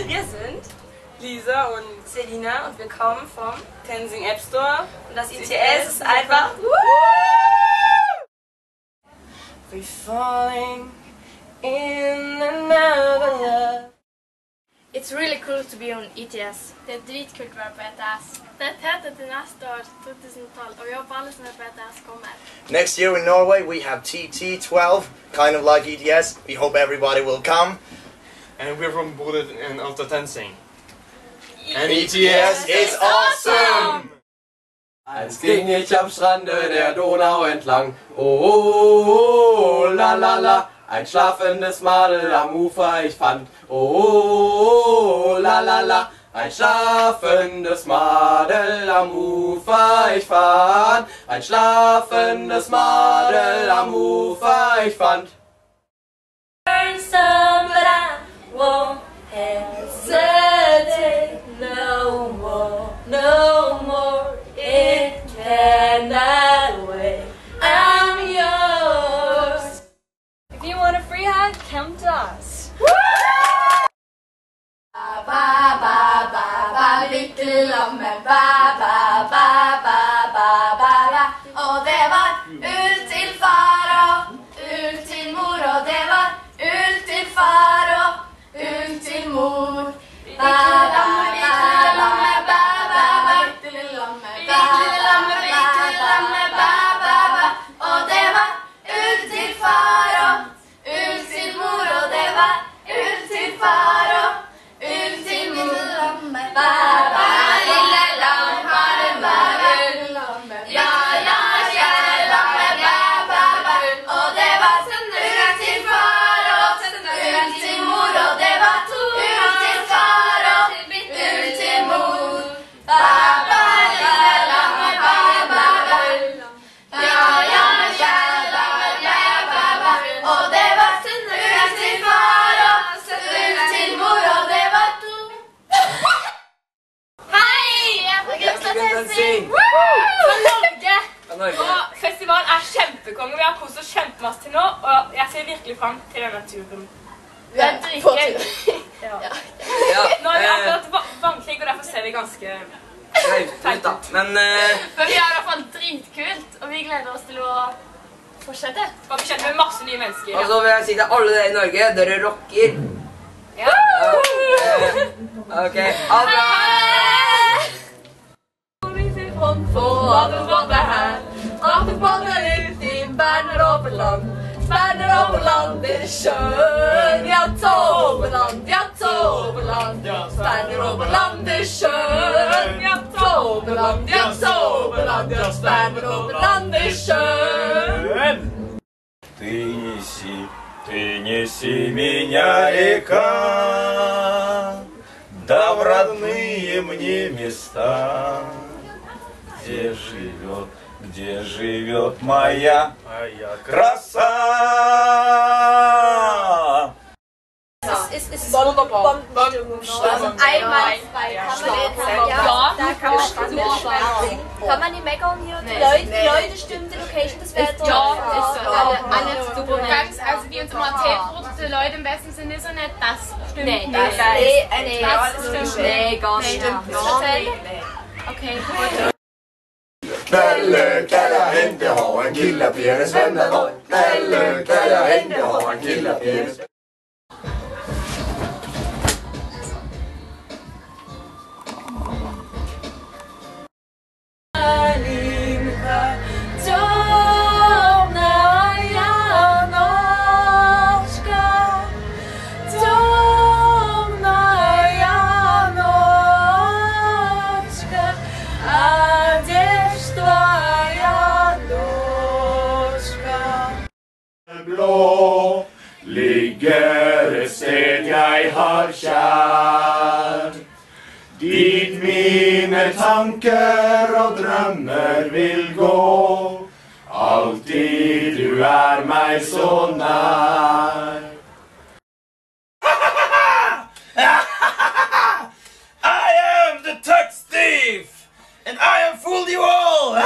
Wir sind Lisa und Selina und wir kommen vom Tenzing App Store und das ITS ist einfach We're falling in another love. It's really cool to be on ETS. Det dritkult å være på ETS. Det heter til neste år, 2012, og vi håper alle som på ETS kommer. Next year in Norway we have TT12, kind of like ETS. We hope everybody will come. And we're from Bodø and Alta Tenzing. And ETS is awesome! Einst ging ich am Strande der Donau entlang. Oh, la la la, ein schlafendes Madel am Ufer ich fand. Oh, la la la, ein schlafendes Madel am Ufer ich fand. Ein schlafendes Madel am Ufer ich fand. But I won't hesitate no more, no more. It cannot wait. I'm yours. If you want a free hug, come to us. Ba ba ba ba, lykke lamme, ba ba ba ba ba ba. Og det var ull til far og ull til mor, og det var ull til far og ull til mor. Ba ba ba ba ba ba, lykke lamme, ba ba ba ba ba. Og det var ull til far og ull til mor, og det var ull til far og ull til mor. Ba ba lille lam har en ull. Ja ja kjære lamme, ba ba ba. Og det var ull til far og ull til mor, og det var ull til far og ull til mor. Ba ba lille lamme, ba ba ba. Ja ja kjære lamme, ba ba ba. Og det var ull til far og ull til mor, og det var Hei! Jeg er fra Grimstad Tenzing! Fra Norge! Og festivalen er kjempekonge. Vi har kost oss kjempemasse til nå, og jeg ser virkelig frem til denne turen. Vi er dritgøy. Nå er det akkurat vannkrig, og derfor ser vi ganske Teit ut, men Men vi har i hvert fall dritkult, og vi gleder oss til å fortsette. Og vi kjenner med masse nye mennesker. Og så vil jeg si til alle dere i Norge, dere rocker. Ja. Ok, ha det bra! Berner over land i sjøen, ja Toverland, ja Toverland. Berner over land i sjøen, ja Toverland, ja Toverland. Berner over land i sjøen. Ты неси меня, река, да в родные мне места, где живет моя краса. Es ist Bombstimmung. Einmal kann man die Meckern hier? Die Leute stimmen, die Location, das wäre toll. Ja, ist so. Alle super nett. Also wie uns immer erzählt wurde, die Leute im besten Sinne so nett, das stimmt nicht. Nee, gar nicht. Okay, gut. Knälle, knälla, hände, ha en killa, Peres vänner, ha. Knälle, knälla, hände, ha en killa, Peres vänner. Blå ligger et sted jeg har kjær, dit mine tanker og drømmer vil gå, alltid du er meg så nær. I am the tax thief, and I have fooled you all!